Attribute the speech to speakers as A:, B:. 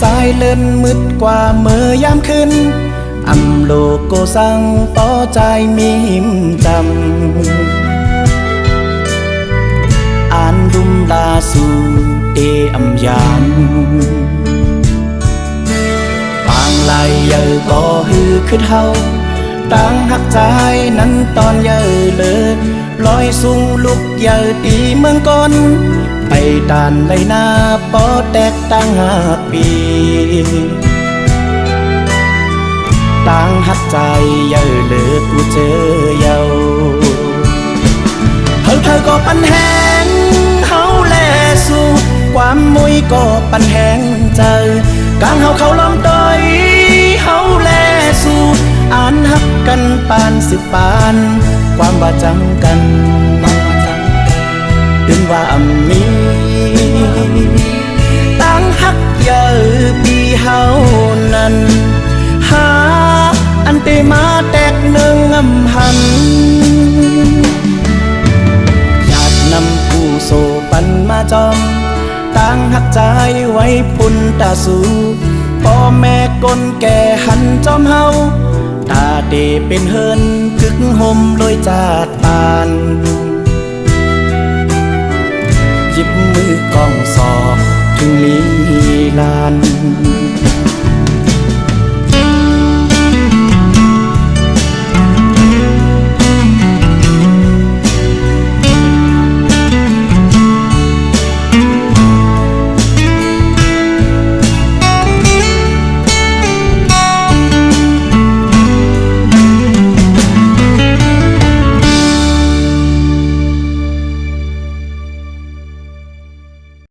A: สายเลื่อนมืดกว่าเมื่อยามขึ้นอำโลโกสังต่อใจมีหิมจำอ่านดุมลาสู่เตอำยานปางลายเยอก็ฮือขึ้นเฮาตั้งหักใจนั้นตอนเยอเลยลอยสูงลุกเยอตีเมืองก้นไปตานไรหน้าปอแตกตั้งหักปีตั้งหักใจเยอเลยกูเจอเยาเธอก็ปันแหงเฮาแลสู่ความมุยก็ปันแหงเจอกลางเฮาเขาล้อมต้อยเฮาแลสู่อ่านหักกันปานสิบปานความว่าจังกันดึงว่ามีตั้งหักเยอะปีเฮานั้นหาอันเตมาแตกหนึ่งหันอยากนำผู้โซปันมาจอมตั้งหักใจไว้ปุ่นตาสู่พ่อแม่ก้นแก่หันจอมเฮาตาเดเป็นเฮินกึกห่มลอยจาดปานหยิบมือกองศอกถึงมีลาน